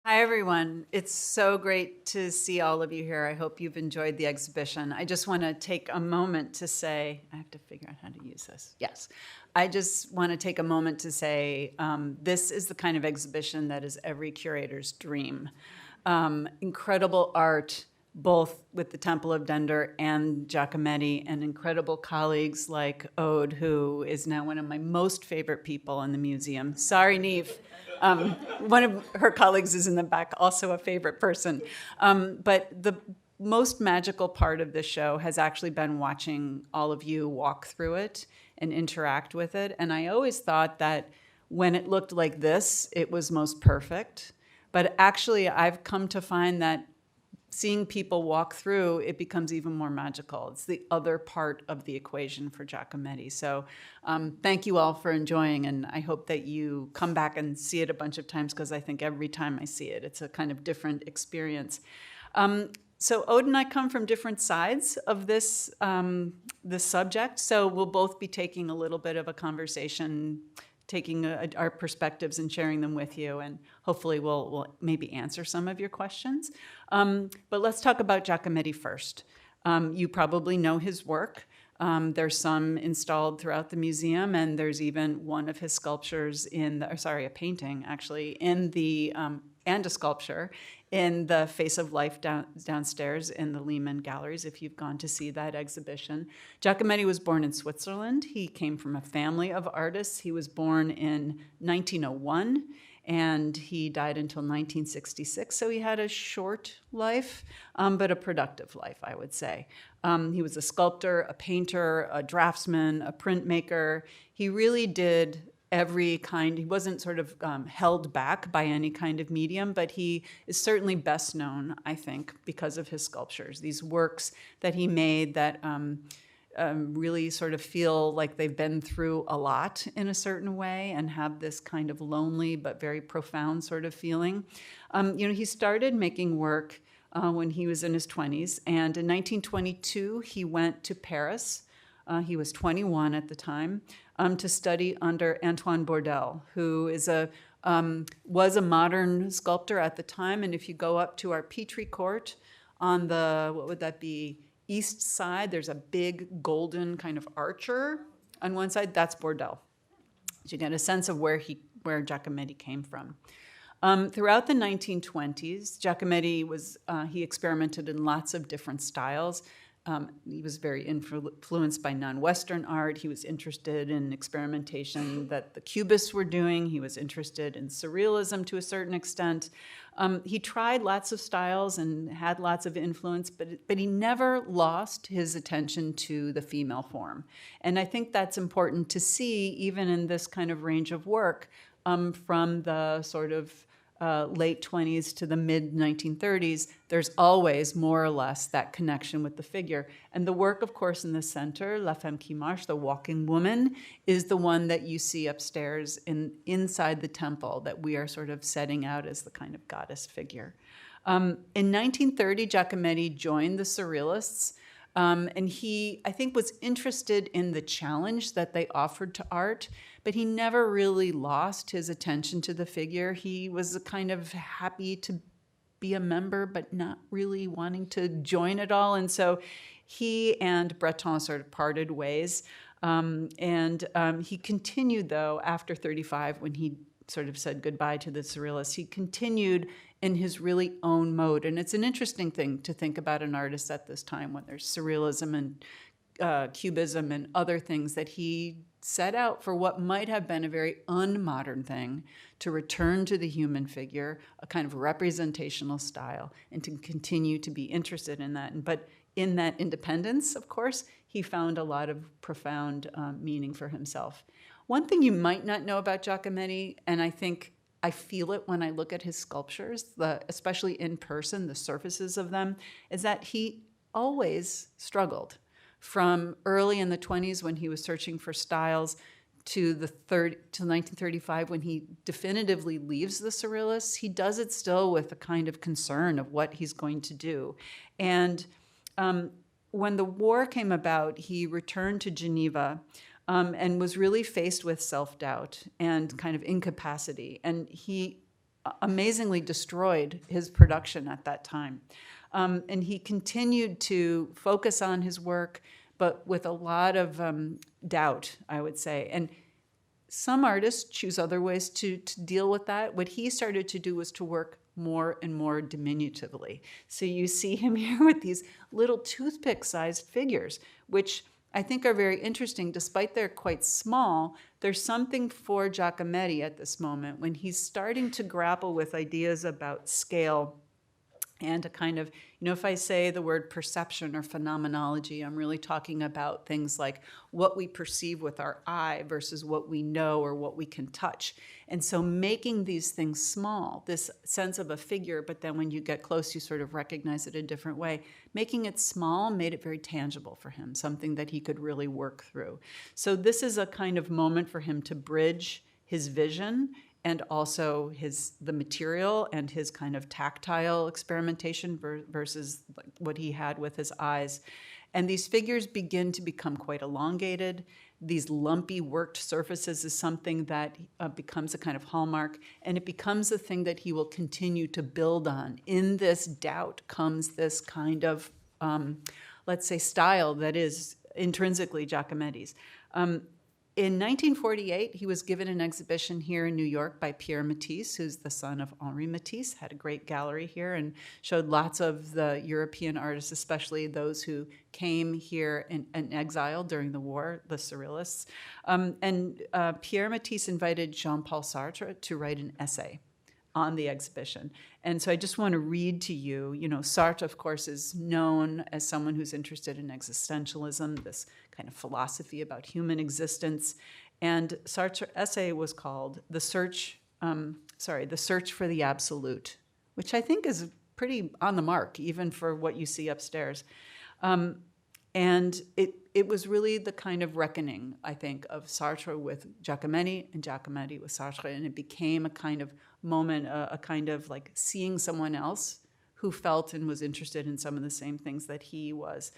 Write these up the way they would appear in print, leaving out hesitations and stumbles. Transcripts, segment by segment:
Hi, everyone. It's so great to see all of you here. I hope you've enjoyed the exhibition. I just want to take a moment to say, I have to figure out how to use this. Yes. I just want to take a moment to say this is the kind of exhibition that is every curator's dream. Incredible art, both with the Temple of Dendur and Giacometti, and incredible colleagues like Aude, who is now one of my most favorite people in the museum. Sorry, Neve. One of her colleagues is in the back, also a favorite person. But the most magical part of this show has actually been watching all of you walk through it and interact with it. And I always thought that when it looked like this, it was most perfect. But actually, I've come to find that seeing people walk through, it becomes even more magical. It's the other part of the equation for Giacometti. So thank you all for enjoying, and I hope that you come back and see it a bunch of times, because I think every time I see it, it's a kind of different experience. So Aude and I come from different sides of this subject, so we'll both be taking a little bit of a conversation, taking our perspectives and sharing them with you, and hopefully we'll maybe answer some of your questions. But let's talk about Giacometti first. You probably know his work. There's some installed throughout the museum, and there's even one of his sculptures a painting actually, and a sculpture in the Face of Life downstairs in the Lehman Galleries, if you've gone to see that exhibition. Giacometti was born in Switzerland. He came from a family of artists. He was born in 1901, and he died until 1966. So he had a short life, but a productive life, I would say. He was a sculptor, a painter, a draftsman, a printmaker. He really did every kind. He wasn't sort of held back by any kind of medium, but he is certainly best known, I think, because of his sculptures, these works that he made that really sort of feel like they've been through a lot in a certain way and have this kind of lonely but very profound sort of feeling. He started making work when he was in his 20s, and in 1922 he went to Paris. He was 21 at the time, to study under Antoine Bourdelle, who was a modern sculptor at the time. And if you go up to our Petrie Court on the, what would that be, east side, there's a big golden kind of archer on one side. That's Bourdelle. So you get a sense of where Giacometti came from. Throughout the 1920s, Giacometti he experimented in lots of different styles. He was very influenced by non-Western art. He was interested in experimentation that the Cubists were doing. He was interested in surrealism to a certain extent. He tried lots of styles and had lots of influence, but he never lost his attention to the female form. And I think that's important to see even in this kind of range of work, from the sort of late 20s to the mid 1930s, there's always more or less that connection with the figure. And the work, of course, in the center, La Femme qui Marche, the walking woman, is the one that you see upstairs inside the temple that we are sort of setting out as the kind of goddess figure. In 1930, Giacometti joined the Surrealists. And he, I think, was interested in the challenge that they offered to art, but he never really lost his attention to the figure. He was kind of happy to be a member, but not really wanting to join at all. And so he and Breton sort of parted ways. He continued, though, after 35, when he sort of said goodbye to the Surrealists, he continued in his really own mode. And it's an interesting thing to think about an artist at this time when there's surrealism and cubism and other things, that he set out for what might have been a very unmodern thing, to return to the human figure, a kind of representational style, and to continue to be interested in that. But in that independence, of course, he found a lot of profound meaning for himself. One thing you might not know about Giacometti, and I think I feel it when I look at his sculptures, especially in person, the surfaces of them, is that he always struggled. From early in the 20s, when he was searching for styles, to 1935, when he definitively leaves the Surrealists, he does it still with a kind of concern of what he's going to do. And when the war came about, he returned to Geneva, and was really faced with self-doubt and kind of incapacity. And he amazingly destroyed his production at that time. And he continued to focus on his work, but with a lot of doubt, I would say. And some artists choose other ways to deal with that. What he started to do was to work more and more diminutively. So you see him here with these little toothpick-sized figures, which I think are very interesting. Despite they're quite small, there's something for Giacometti at this moment when he's starting to grapple with ideas about scale and a kind of, if I say the word perception or phenomenology, I'm really talking about things like what we perceive with our eye versus what we know or what we can touch. And so making these things small, this sense of a figure, but then when you get close, you sort of recognize it a different way. Making it small made it very tangible for him, something that he could really work through. So this is a kind of moment for him to bridge his vision and also the material and his kind of tactile experimentation versus what he had with his eyes. And these figures begin to become quite elongated. These lumpy worked surfaces is something that becomes a kind of hallmark, and it becomes a thing that he will continue to build on. In this doubt comes this kind of, let's say, style that is intrinsically Giacometti's. In 1948, he was given an exhibition here in New York by Pierre Matisse, who's the son of Henri Matisse, had a great gallery here and showed lots of the European artists, especially those who came here in exile during the war, the Surrealists. Pierre Matisse invited Jean-Paul Sartre to write an essay on the exhibition. And so I just want to read to you, Sartre, of course, is known as someone who's interested in existentialism, this kind of philosophy about human existence. And Sartre's essay was called The Search for the Absolute, which I think is pretty on the mark, even for what you see upstairs. And it was really the kind of reckoning, I think, of Sartre with Giacometti and Giacometti with Sartre, and it became a kind of moment, a kind of like seeing someone else who felt and was interested in some of the same things that he was.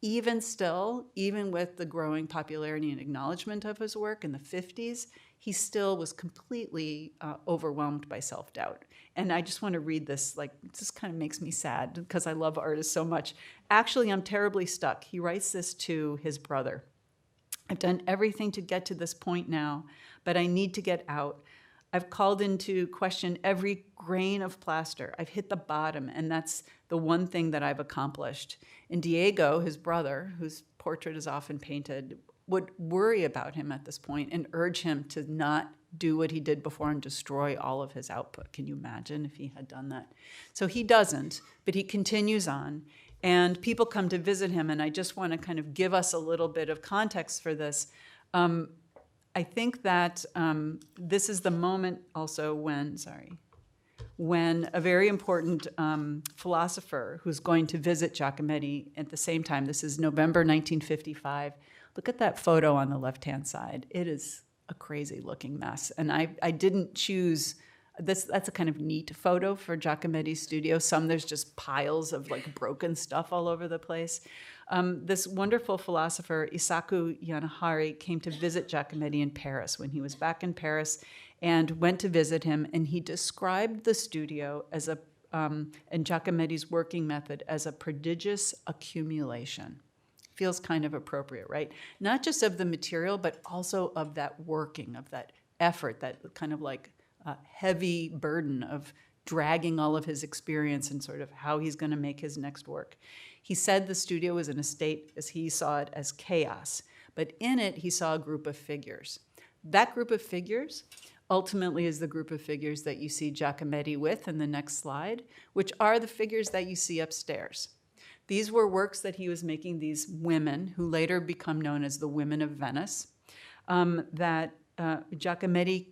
Even still, even with the growing popularity and acknowledgement of his work in the 50s, he still was completely overwhelmed by self-doubt. And I just want to read this, it just kind of makes me sad because I love artists so much. Actually, I'm terribly stuck. He writes this to his brother. I've done everything to get to this point now, but I need to get out. I've called into question every grain of plaster. I've hit the bottom, and that's the one thing that I've accomplished. And Diego, his brother, whose portrait is often painted, would worry about him at this point and urge him to not do what he did before and destroy all of his output. Can you imagine if he had done that? So he doesn't, but he continues on. And people come to visit him, and I just want to kind of give us a little bit of context for this. I think that this is the moment also when a very important philosopher who's going to visit Giacometti at the same time, this is November 1955. Look at that photo on the left-hand side. It is a crazy looking mess. And I didn't choose this. That's a kind of neat photo for Giacometti's studio. There's just piles of broken stuff all over the place. This wonderful philosopher, Isaku Yanahari, came to visit Giacometti in Paris when he was back in Paris and went to visit him. And he described the studio as and Giacometti's working method as a prodigious accumulation. Feels kind of appropriate, right? Not just of the material, but also of that working, of that effort, that kind of heavy burden of dragging all of his experience and sort of how he's going to make his next work. He said the studio was in a state, as he saw it, as chaos, but in it he saw a group of figures. That group of figures ultimately is the group of figures that you see Giacometti with in the next slide, which are the figures that you see upstairs. These were works that he was making, these women, who later become known as the Women of Venice, that Giacometti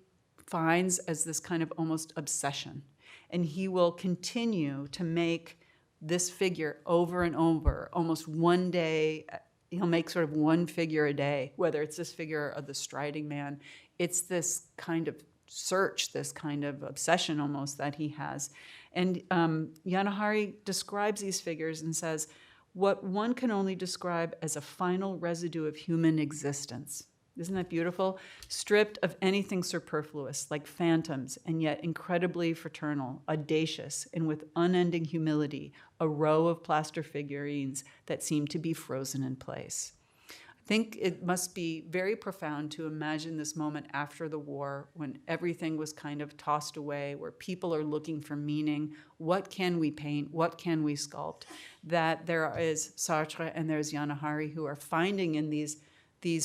finds as this kind of almost obsession. And he will continue to make this figure over and over, almost one day. He'll make sort of one figure a day, whether it's this figure of the striding man. It's this kind of search, this kind of obsession almost that he has. And Yanahari describes these figures and says, what one can only describe as a final residue of human existence. Isn't that beautiful? Stripped of anything superfluous, like phantoms, and yet incredibly fraternal, audacious, and with unending humility, a row of plaster figurines that seem to be frozen in place. I think it must be very profound to imagine this moment after the war when everything was kind of tossed away, where people are looking for meaning. What can we paint? What can we sculpt? That there is Sartre and there's Yanahari who are finding in these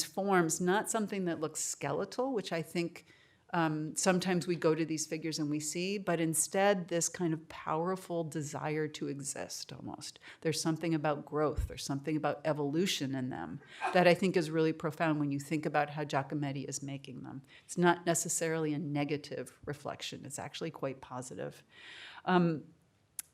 forms not something that looks skeletal, which I think sometimes we go to these figures and we see, but instead this kind of powerful desire to exist almost. There's something about growth, there's something about evolution in them that I think is really profound when you think about how Giacometti is making them. It's not necessarily a negative reflection, it's actually quite positive.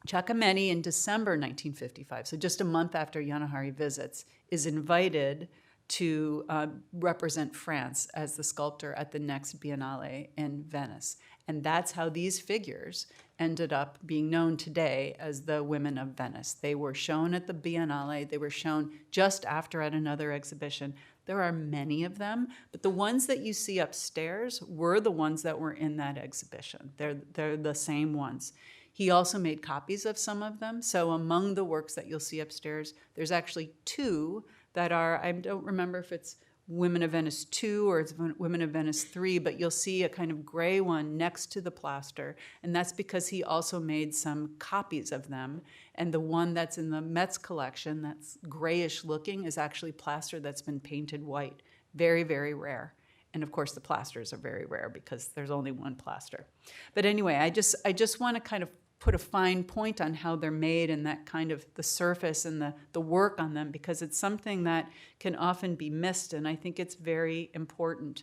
Giacometti in December 1955, so just a month after Yanahari visits, is invited to represent France as the sculptor at the next Biennale in Venice. And that's how these figures ended up being known today as the Women of Venice. They were shown at the Biennale. They were shown just after at another exhibition. There are many of them, but the ones that you see upstairs were the ones that were in that exhibition. They're the same ones. He also made copies of some of them. So among the works that you'll see upstairs, there's actually two that are, I don't remember if it's Women of Venice 2 or it's Women of Venice 3, but you'll see a kind of gray one next to the plaster. And that's because he also made some copies of them. And the one that's in the Met's collection, that's grayish looking, is actually plaster that's been painted white. Very, very rare. And of course, the plasters are very rare because there's only one plaster. But anyway, I just want to kind of put a fine point on how they're made and that kind of the surface and the work on them, because it's something that can often be missed, and I think it's very important,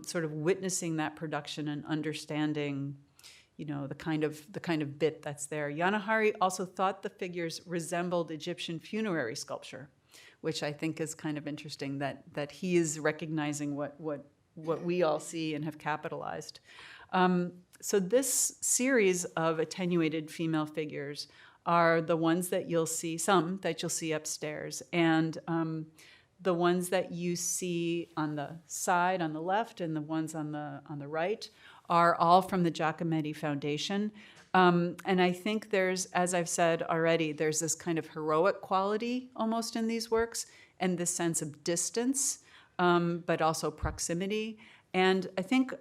sort of witnessing that production and understanding, the kind of bit that's there. Yanahari also thought the figures resembled Egyptian funerary sculpture, which I think is kind of interesting that he is recognizing what we all see and have capitalized. So this series of attenuated female figures are the ones that you'll see, some that you'll see upstairs, and the ones that you see on the side, on the left, and the ones on the right are all from the Giacometti Foundation. And I think there's, as I've said already, there's this kind of heroic quality almost in these works, and this sense of distance, but also proximity. And I think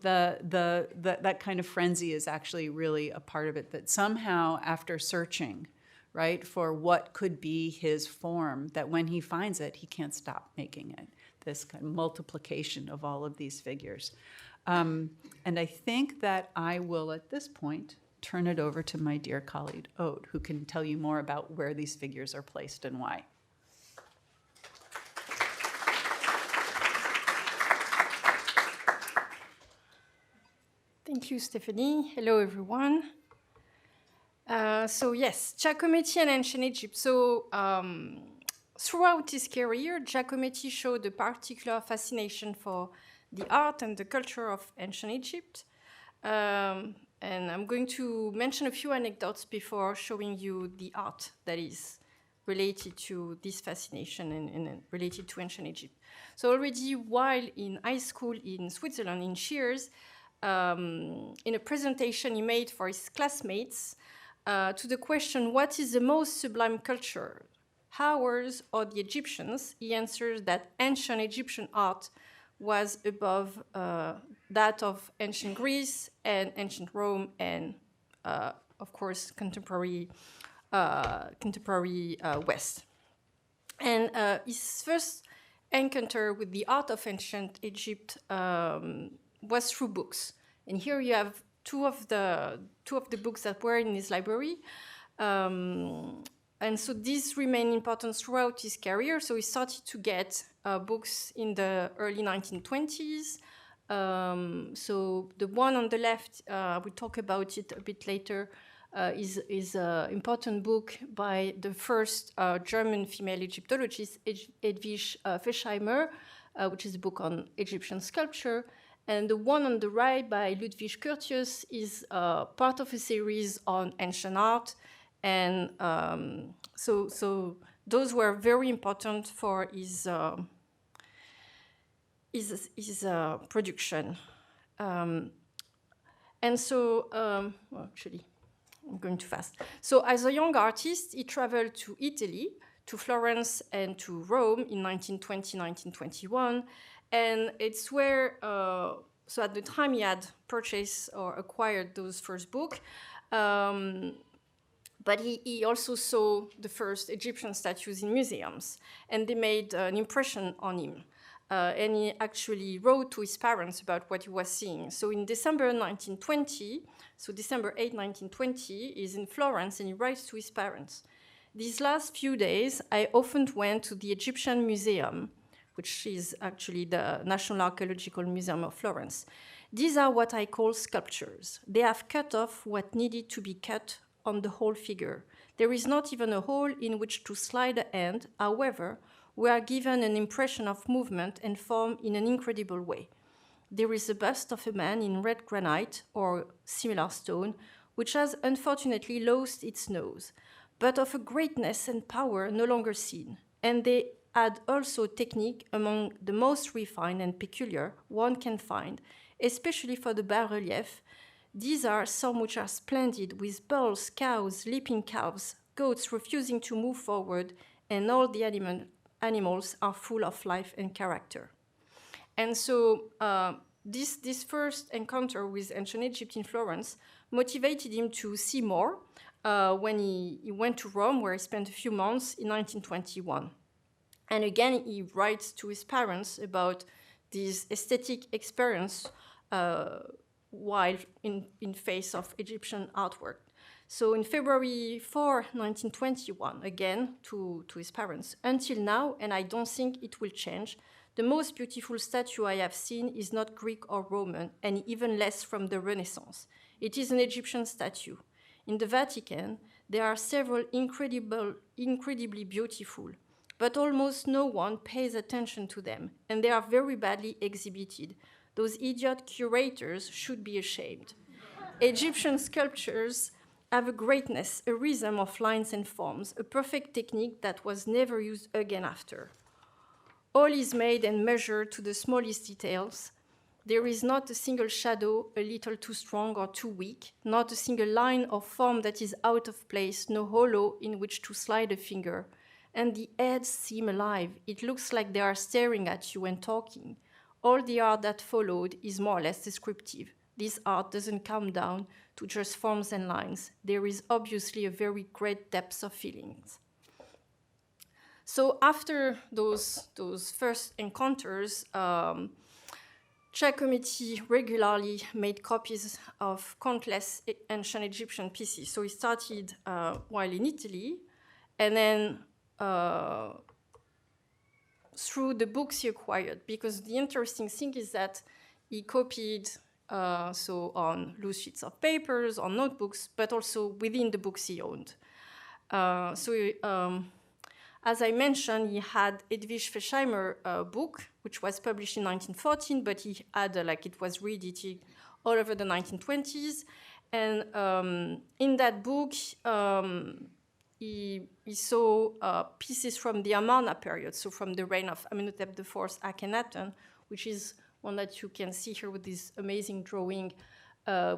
that kind of frenzy is actually really a part of it, that somehow after searching, right, for what could be his form, that when he finds it, he can't stop making it, this kind of multiplication of all of these figures. And I think that I will, at this point, turn it over to my dear colleague, Aude, who can tell you more about where these figures are placed and why. Thank you, Stephanie. Hello, everyone. So yes, Giacometti and ancient Egypt. So throughout his career, Giacometti showed a particular fascination for the art and the culture of ancient Egypt. And I'm going to mention a few anecdotes before showing you the art that is related to this fascination and related to ancient Egypt. So already while in high school in Switzerland, in Shears, in a presentation he made for his classmates to the question, what is the most sublime culture, ours or the Egyptians? He answers that ancient Egyptian art was above that of ancient Greece and ancient Rome and, of course, contemporary West. And his first encounter with the art of ancient Egypt was through books. And here you have two of the books that were in his library. And so these remain important throughout his career. So he started to get books in the early 1920s. So the one on the left, we'll talk about it a bit later, is an important book by the first German female Egyptologist, Edwige Feschheimer, which is a book on Egyptian sculpture. And the one on the right by Ludwig Curtius is part of a series on ancient art. And so those were very important for his his production. And so, well, actually, I'm going too fast. So as a young artist, he traveled to Italy, to Florence and to Rome in 1920, 1921. And it's where, so at the time he had purchased or acquired those first books, but he also saw the first Egyptian statues in museums, and they made an impression on him. And he actually wrote to his parents about what he was seeing. So in December 1920, so December 8, 1920, he's in Florence and he writes to his parents. These last few days, I often went to the Egyptian Museum, which is actually the National Archaeological Museum of Florence. These are what I call sculptures. They have cut off what needed to be cut on the whole figure. There is not even a hole in which to slide a hand. However, we are given an impression of movement and form in an incredible way. There is a bust of a man in red granite or similar stone, which has unfortunately lost its nose, but of a greatness and power no longer seen. And they add also technique among the most refined and peculiar one can find, especially for the bas-relief. These are some which are splendid, with bulls, cows, leaping calves, goats refusing to move forward, and all the animals are full of life and character. And so this first encounter with ancient Egypt in Florence motivated him to see more when he went to Rome, where he spent a few months in 1921. And again, he writes to his parents about this aesthetic experience while in face of Egyptian artwork. So in February 4, 1921, again to his parents, until now, and I don't think it will change, the most beautiful statue I have seen is not Greek or Roman, and even less from the Renaissance. It is an Egyptian statue. In the Vatican, there are several incredibly beautiful, but almost no one pays attention to them, and they are very badly exhibited. Those idiot curators should be ashamed. Egyptian sculptures have a greatness, a rhythm of lines and forms, a perfect technique that was never used again after. All is made and measured to the smallest details. There is not a single shadow a little too strong or too weak, not a single line or form that is out of place, no hollow in which to slide a finger. And the heads seem alive. It looks like they are staring at you and talking. All the art that followed is more or less descriptive. This art doesn't come down to just forms and lines. There is obviously a very great depth of feelings. So after those first encounters, Giacometti regularly made copies of countless ancient Egyptian pieces. So he started while in Italy, and then through the books he acquired, because the interesting thing is that he copied so on loose sheets of papers, on notebooks, but also within the books he owned. As I mentioned, he had Edwige Fesheimer book, which was published in 1914, but he had, it was reedited all over the 1920s. And in that book, he saw pieces from the Amarna period, so from the reign of Amenhotep IV Akhenaten, which is one that you can see here with this amazing drawing,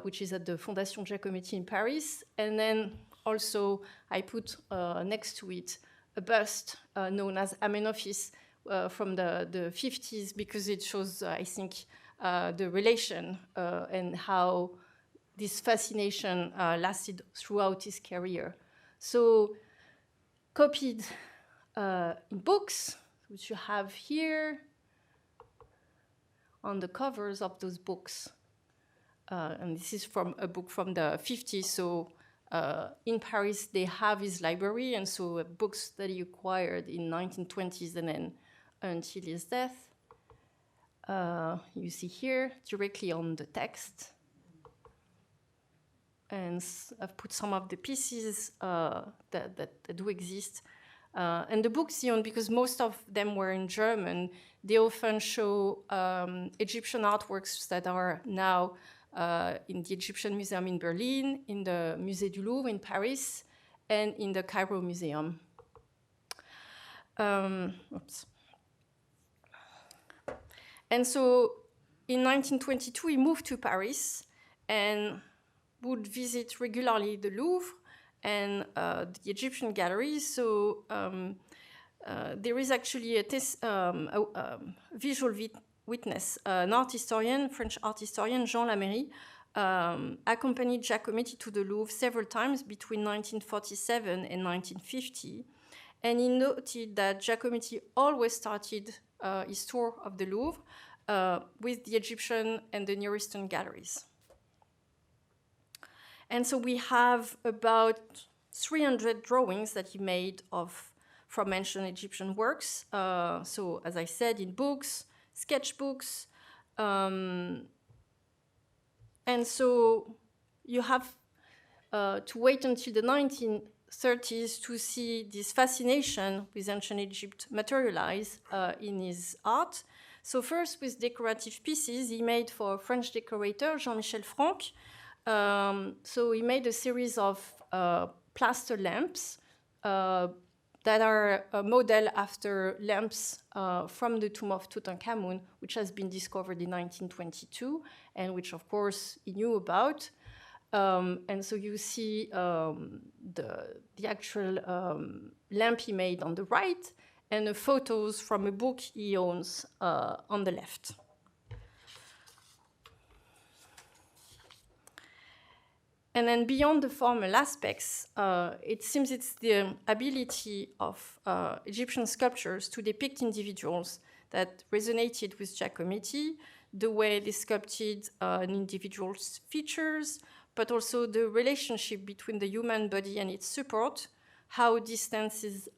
which is at the Fondation Giacometti in Paris. And then also I put next to it a bust known as Amenophis from the 50s, because it shows, I think, the relation and how this fascination lasted throughout his career. So copied in books, which you have here on the covers of those books. And this is from a book from the 50s, so in Paris, they have his library, and so books that he acquired in 1920s and then until his death. You see here, directly on the text. And I've put some of the pieces that do exist. And the books he owned, because most of them were in German, they often show Egyptian artworks that are now in the Egyptian Museum in Berlin, in the Musée du Louvre in Paris, and in the Cairo Museum. And so in 1922, he moved to Paris and would visit regularly the Louvre and the Egyptian galleries. So there is actually a visual witness. An art historian, French art historian, Jean Laméry, accompanied Giacometti to the Louvre several times between 1947 and 1950. And he noted that Giacometti always started his tour of the Louvre with the Egyptian and the Near Eastern galleries. And so we have about 300 drawings that he made from ancient Egyptian works. So as I said, in books, sketchbooks. And so you have to wait until the 1930s to see this fascination with ancient Egypt materialize in his art. So first with decorative pieces he made for French decorator Jean-Michel Franck. So he made a series of plaster lamps that are a model after lamps from the tomb of Tutankhamun, which has been discovered in 1922, and which, of course, he knew about. And so you see the actual lamp he made on the right, and the photos from a book he owns on the left. And then beyond the formal aspects, it seems it's the ability of Egyptian sculptures to depict individuals that resonated with Giacometti, the way they sculpted an individual's features, but also the relationship between the human body and its support, how distance is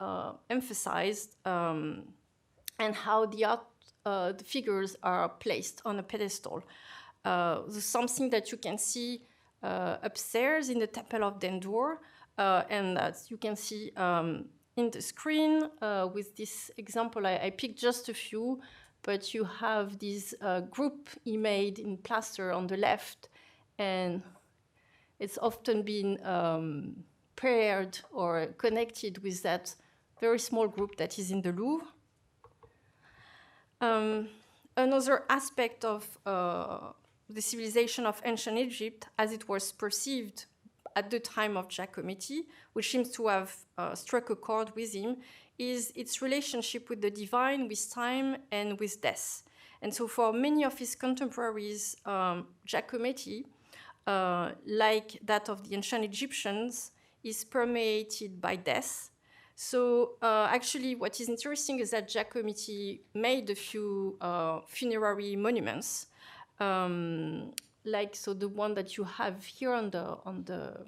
emphasized, and how the figures are placed on a pedestal. Something that you can see upstairs in the Temple of Dendur, and as you can see in the screen with this example, I picked just a few, but you have this group he made in plaster on the left, and it's often been paired or connected with that very small group that is in the Louvre. Another aspect of the civilization of ancient Egypt, as it was perceived at the time of Giacometti, which seems to have struck a chord with him, is its relationship with the divine, with time, and with death. And so for many of his contemporaries, Giacometti, like that of the ancient Egyptians, is permeated by death. So actually what is interesting is that Giacometti made a few funerary monuments, like so the one that you have here on the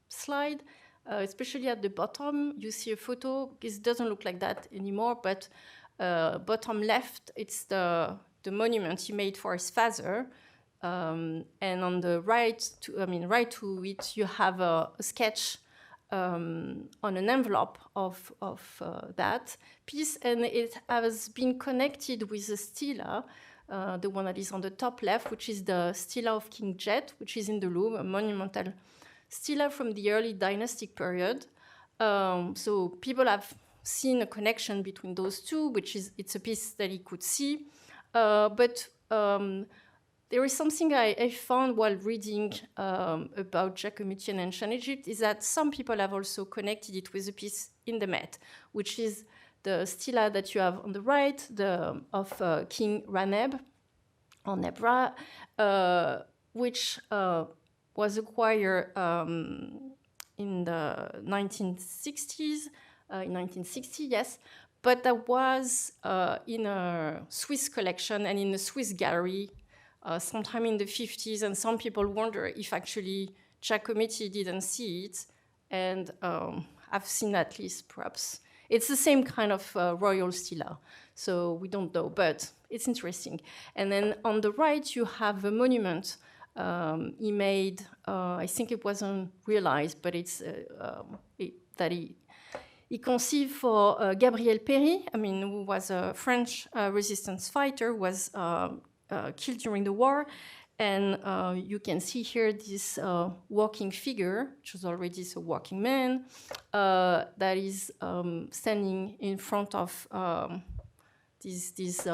slide, especially at the bottom, you see a photo. It doesn't look like that anymore, but bottom left, it's the monument he made for his father, and on the right to it, you have a sketch on an envelope of that piece, and it has been connected with a stela. The one that is on the top left, which is the stela of King Jet, which is in the Louvre, a monumental stela from the early dynastic period. So people have seen a connection between those two, it's a piece that he could see. But there is something I found while reading about Giacometti and ancient Egypt, is that some people have also connected it with a piece in the Met, which is the stela that you have on the right, of King Raneb, or Nebra, which was acquired in the 1960s, in 1960, yes, but that was in a Swiss collection and in a Swiss gallery sometime in the 50s, and some people wonder if actually Giacometti didn't see it, and I've seen at least perhaps. It's the same kind of royal stela, so we don't know, but it's interesting. And then on the right, you have a monument he made. I think it wasn't realized, but it's that he conceived for Gabriel Péry, who was a French resistance fighter, was killed during the war. And you can see here this walking figure, which is already a walking man, that is standing in front of these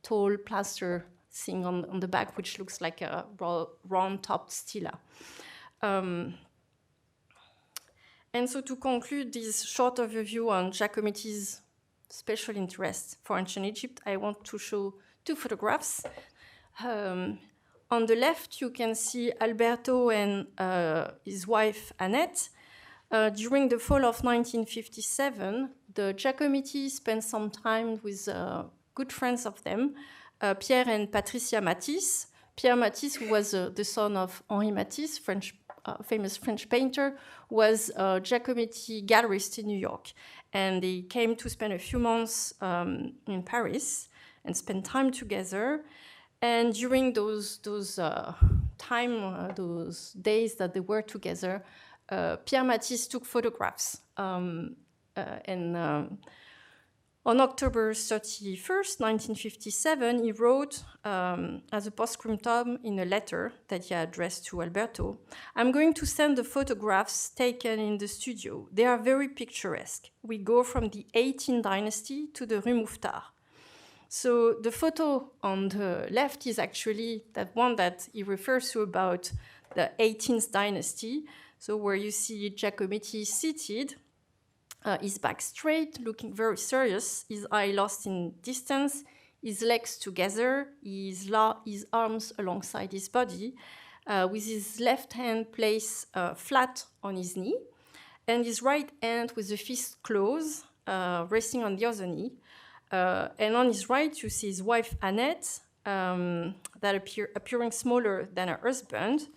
tall plaster thing on the back, which looks like a round-topped stela. And so to conclude this short overview on Giacometti's special interest for ancient Egypt, I want to show two photographs. On the left, you can see Alberto and his wife, Annette. During the fall of 1957, the Giacometti spent some time with good friends of them, Pierre and Patricia Matisse. Pierre Matisse, who was the son of Henri Matisse, famous French painter, was a Giacometti gallerist in New York. And they came to spend a few months in Paris and spend time together. And during those days that they were together, Pierre Matisse took photographs. On October 31st, 1957, he wrote as a postscriptum in a letter that he addressed to Alberto, "I'm going to send the photographs taken in the studio. They are very picturesque. We go from the 18th dynasty to the Rue Mouffetard." So the photo on the left is actually that one that he refers to about the 18th dynasty. So where you see Giacometti seated, his back straight, looking very serious, his eye lost in distance, his legs together, his arms alongside his body, with his left hand placed flat on his knee, and his right hand with the fist closed, resting on the other knee. And on his right, you see his wife, Annette, that appearing smaller than her husband,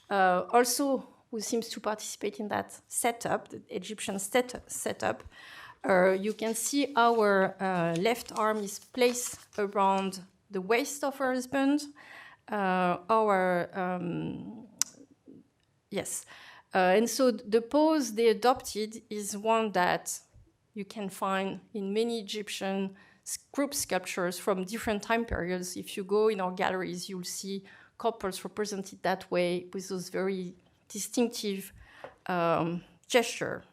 also who seems to participate in that setup, the Egyptian setup. You can see our left arm is placed around the waist of her husband. And so the pose they adopted is one that you can find in many Egyptian group sculptures from different time periods. If you go in our galleries, you'll see couples represented that way with those very distinctive gesture.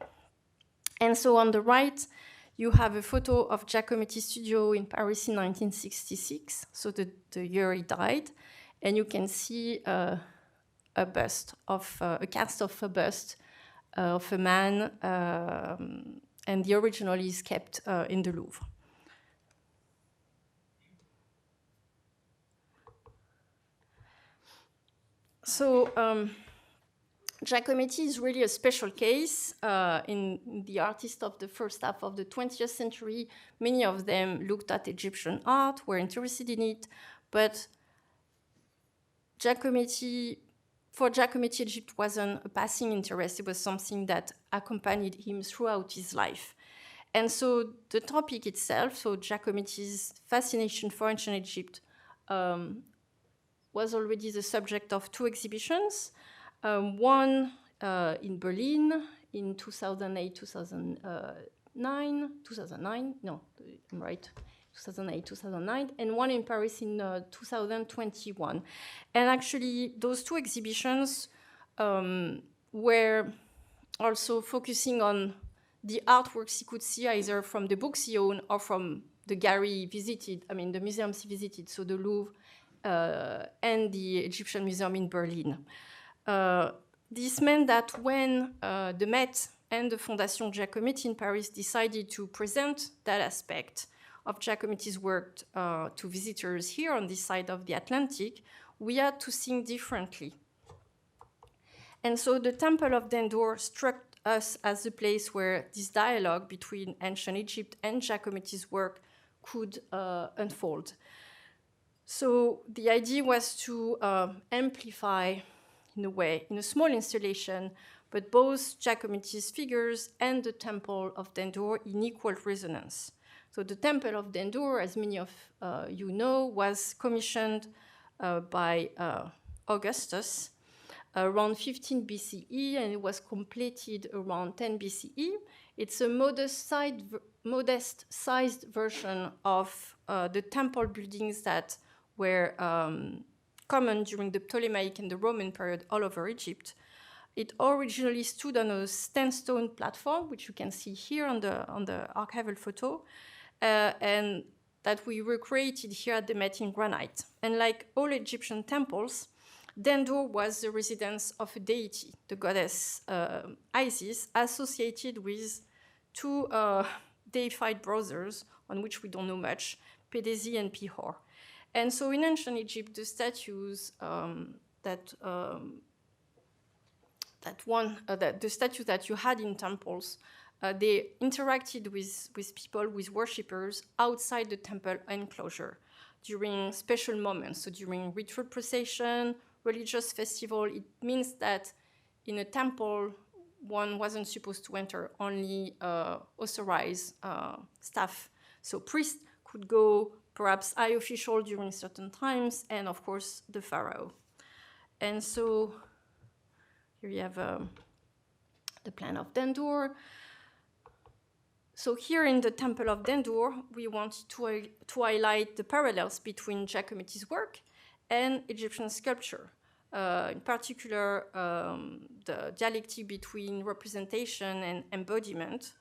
And so on the right, you have a photo of Giacometti's studio in Paris in 1966, so the year he died. And you can see a cast of a bust of a man, and the original is kept in the Louvre. So Giacometti is really a special case in the artists of the first half of the 20th century. Many of them looked at Egyptian art, were interested in it, but for Giacometti, Egypt wasn't a passing interest. It was something that accompanied him throughout his life. And so the topic itself, so Giacometti's fascination for ancient Egypt, was already the subject of two exhibitions. One in Berlin in 2008, and one in Paris in 2021. And actually, those two exhibitions were also focusing on the artworks he could see either from the books he owned or from the gallery he visited, the museums he visited, so the Louvre and the Egyptian Museum in Berlin. This meant that when the Met and the Fondation Giacometti in Paris decided to present that aspect of Giacometti's work to visitors here on this side of the Atlantic, we had to think differently. And so the Temple of Dendur struck us as the place where this dialogue between ancient Egypt and Giacometti's work could unfold. So the idea was to amplify, in a way, in a small installation, but both Giacometti's figures and the Temple of Dendur in equal resonance. So the Temple of Dendur, as many of you know, was commissioned by Augustus around 15 BCE, and it was completed around 10 BCE. It's a modest-sized version of the temple buildings that were common during the Ptolemaic and the Roman period all over Egypt. It originally stood on a sandstone platform, which you can see here on the archival photo, and that we recreated here at the Met in granite. And like all Egyptian temples, Dendur was the residence of a deity, the goddess Isis, associated with two deified brothers, on which we don't know much, Pedesi and Pihor. And so in ancient Egypt, the statues the statues that you had in temples, they interacted with people, with worshippers outside the temple enclosure during special moments. So during ritual procession, religious festival, it means that in a temple, one wasn't supposed to enter, only authorized staff. So priests could go, perhaps high official during certain times, and of course the pharaoh. And so here you have the plan of Dendur. So here in the Temple of Dendur, we want to highlight the parallels between Giacometti's work and Egyptian sculpture. In particular, the dialectic between representation and embodiment.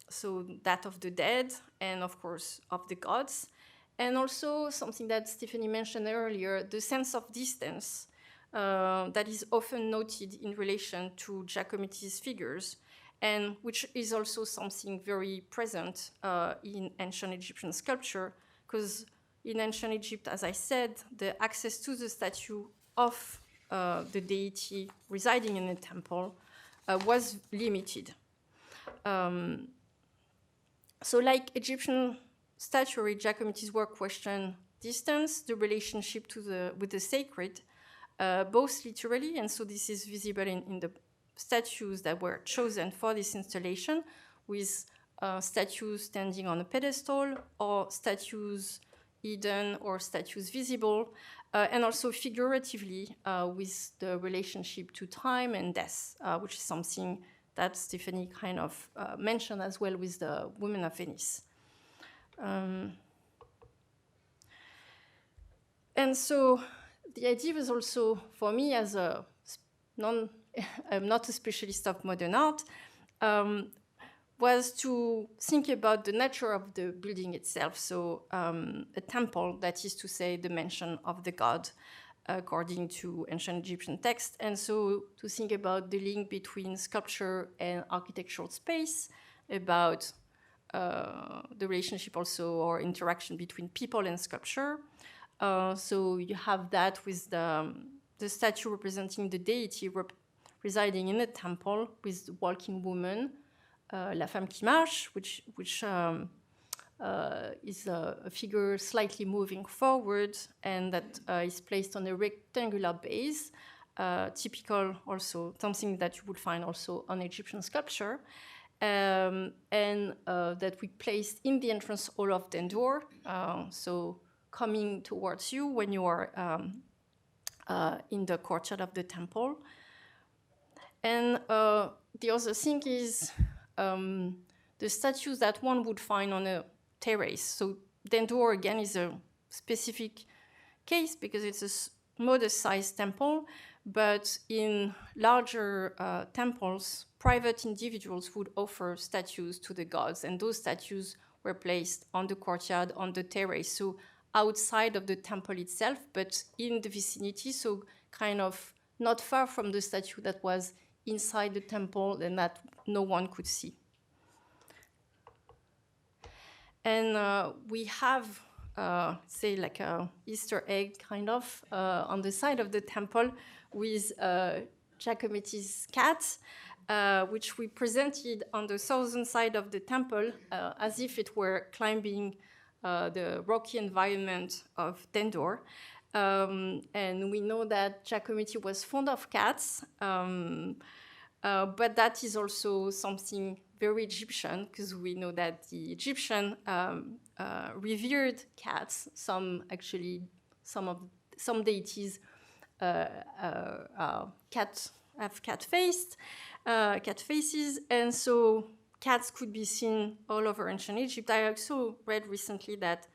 So that of the dead and, of course, of the gods. And also something that Stephanie mentioned earlier, the sense of distance that is often noted in relation to Giacometti's figures, and which is also something very present in ancient Egyptian sculpture, because in ancient Egypt, as I said, the access to the statue of the deity residing in a temple was limited. So like Egyptian statuary, Giacometti's work questioned distance, the relationship with the sacred, both literally, and so this is visible in the statues that were chosen for this installation, with statues standing on a pedestal, or statues hidden, or statues visible, and also figuratively with the relationship to time and death, which is something that Stephanie kind of mentioned as well with the Women of Venice. And so the idea was also, for me, as I'm not a specialist of modern art, was to think about the nature of the building itself. So a temple, that is to say, the mansion of the god, according to ancient Egyptian texts. And so to think about the link between sculpture and architectural space, about the relationship also or interaction between people and sculpture. So you have that with the statue representing the deity residing in a temple with the walking woman, La Femme qui Marche, which is a figure slightly moving forward and that is placed on a rectangular base, typical also, something that you would find also on Egyptian sculpture, and that we placed in the entrance hall of Dendur, so coming towards you when you are in the courtyard of the temple. And the other thing is the statues that one would find on a terrace. So Dendur, again, is a specific case because it's a modest-sized temple, but in larger temples, private individuals would offer statues to the gods, and those statues were placed on the courtyard, on the terrace, so outside of the temple itself, but in the vicinity, so kind of not far from the statue that was inside the temple and that no one could see. And we have, say, like a Easter egg kind of on the side of the temple with Giacometti's cat, which we presented on the southern side of the temple as if it were climbing the rocky environment of Dendur. And we know that Giacometti was fond of cats, but that is also something very Egyptian, because we know that the Egyptian revered cats. Some deities have cat faces, and so cats could be seen all over ancient Egypt. I also read recently that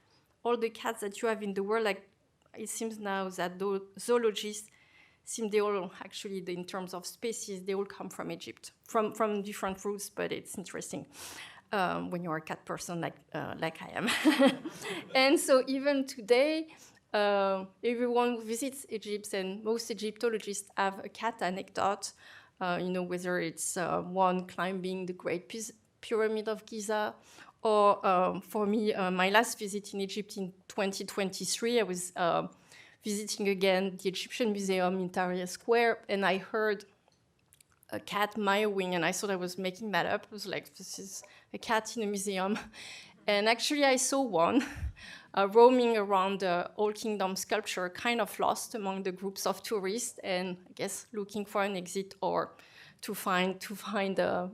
all the cats that you have in the world, like it seems now that those zoologists they all actually, in terms of species, they all come from Egypt, from different roots, but it's interesting. when you're a cat person like I am. And so even today, everyone who visits Egypt, and most Egyptologists have a cat anecdote, whether it's one climbing the Great Pyramid of Giza, or for me, my last visit in Egypt in 2023, I was visiting again the Egyptian Museum in Tahrir Square, and I heard a cat meowing, and I thought I was making that up. I was like, this is a cat in a museum. And actually I saw one roaming around the Old Kingdom sculpture, kind of lost among the groups of tourists, and I guess looking for an exit or to find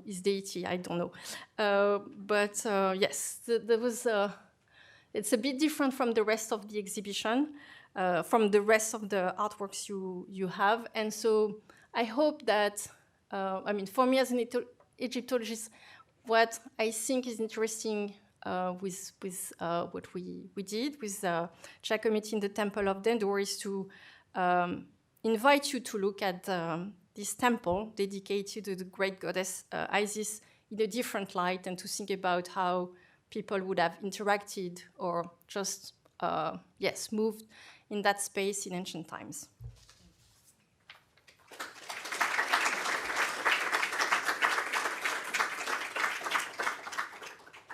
his deity, I don't know. But yes, there was it's a bit different from the rest of the exhibition, from the rest of the artworks you have. And so I hope that, for me as an Egyptologist, what I think is interesting with what we did with Giacometti in the Temple of Dendur is to invite you to look at this temple dedicated to the great goddess Isis in a different light, and to think about how people would have interacted or just, moved in that space in ancient times.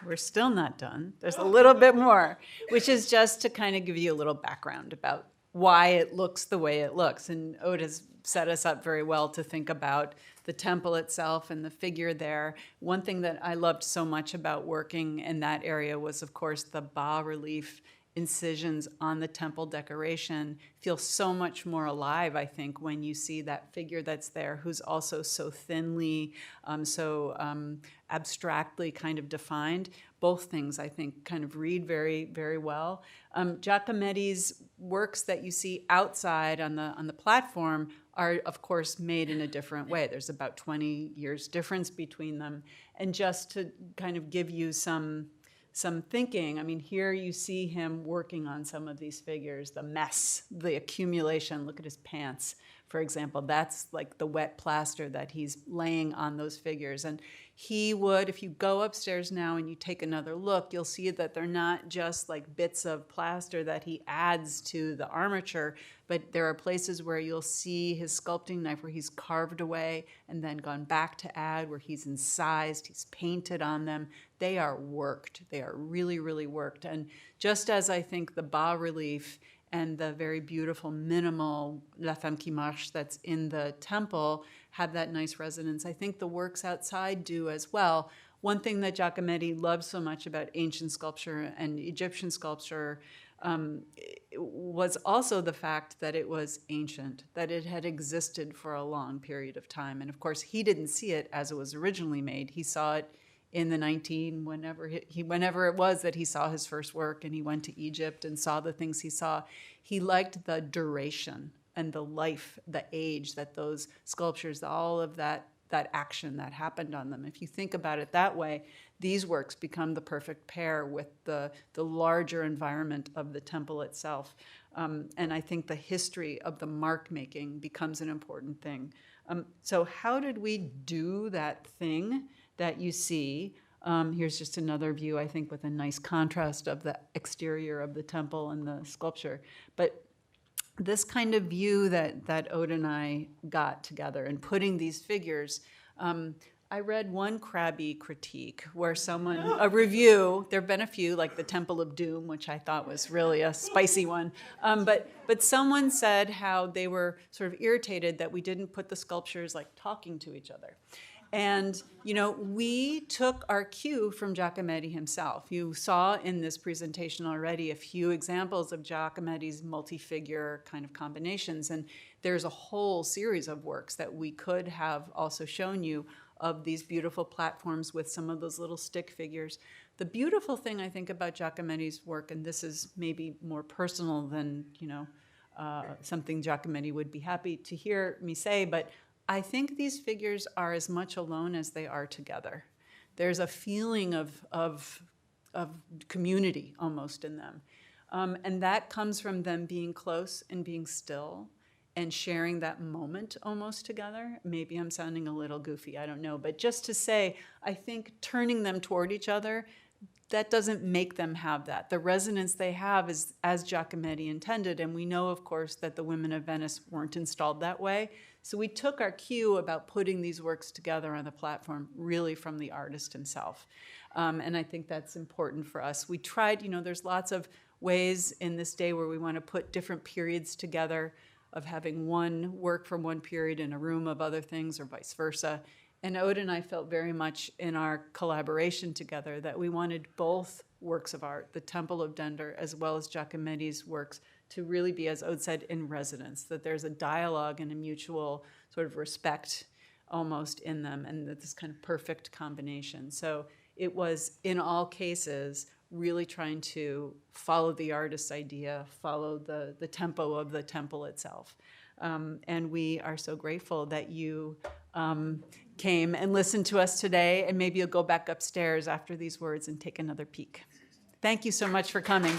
We're still not done. There's a little bit more, which is just to kind of give you a little background about why it looks the way it looks. And Aude has set us up very well to think about the temple itself and the figure there. One thing that I loved so much about working in that area was, of course, the bas-relief incisions on the temple decoration feel so much more alive, I think, when you see that figure that's there, who's also so thinly, abstractly kind of defined. Both things, I think, kind of read very, very well. Giacometti's works that you see outside on the platform are, of course, made in a different way. There's about 20 years difference between them. And just to kind of give you some thinking, here you see him working on some of these figures, the mess, the accumulation. Look at his pants, for example. That's like the wet plaster that he's laying on those figures. And he would, if you go upstairs now and you take another look, you'll see that they're not just like bits of plaster that he adds to the armature, but there are places where you'll see his sculpting knife where he's carved away and then gone back to add, where he's incised, he's painted on them. They are worked. They are really, really worked. And just as I think the bas-relief and the very beautiful minimal La Femme qui Marche that's in the temple have that nice resonance, I think the works outside do as well. One thing that Giacometti loved so much about ancient sculpture and Egyptian sculpture was also the fact that it was ancient, that it had existed for a long period of time. And of course, he didn't see it as it was originally made. He saw it in the whenever it was that he saw his first work, and he went to Egypt and saw the things he saw. He liked the duration and the life, the age that those sculptures, all of that action that happened on them. If you think about it that way, these works become the perfect pair with the larger environment of the temple itself. And I think the history of the mark making becomes an important thing. So how did we do that thing that you see? Here's just another view, I think, with a nice contrast of the exterior of the temple and the sculpture. But this kind of view that Aude and I got together and putting these figures, I read one crabby critique where a review, there have been a few, like the Temple of Doom, which I thought was really a spicy one, but someone said how they were sort of irritated that we didn't put the sculptures like talking to each other. And, we took our cue from Giacometti himself. You saw in this presentation already a few examples of Giacometti's multi-figure kind of combinations. And there's a whole series of works that we could have also shown you of these beautiful platforms with some of those little stick figures. The beautiful thing, I think, about Giacometti's work, and this is maybe more personal than, something Giacometti would be happy to hear me say, but I think these figures are as much alone as they are together. There's a feeling of community almost in them. And that comes from them being close and being still and sharing that moment almost together. Maybe I'm sounding a little goofy, I don't know. But just to say, I think turning them toward each other, that doesn't make them have that. The resonance they have is as Giacometti intended, and we know, of course, that the women of Venice weren't installed that way. So we took our cue about putting these works together on the platform really from the artist himself. And I think that's important for us. We tried, there's lots of ways in this day where we want to put different periods together, of having one work from one period in a room of other things or vice versa. And Aude and I felt very much in our collaboration together that we wanted both works of art, the Temple of Dendur as well as Giacometti's works, to really be, as Aude said, in resonance, that there's a dialogue and a mutual sort of respect almost in them, and that this kind of perfect combination. So it was, in all cases, really trying to follow the artist's idea, follow the tempo of the temple itself. And we are so grateful that you came and listened to us today, and maybe you'll go back upstairs after these words and take another peek. Thank you so much for coming.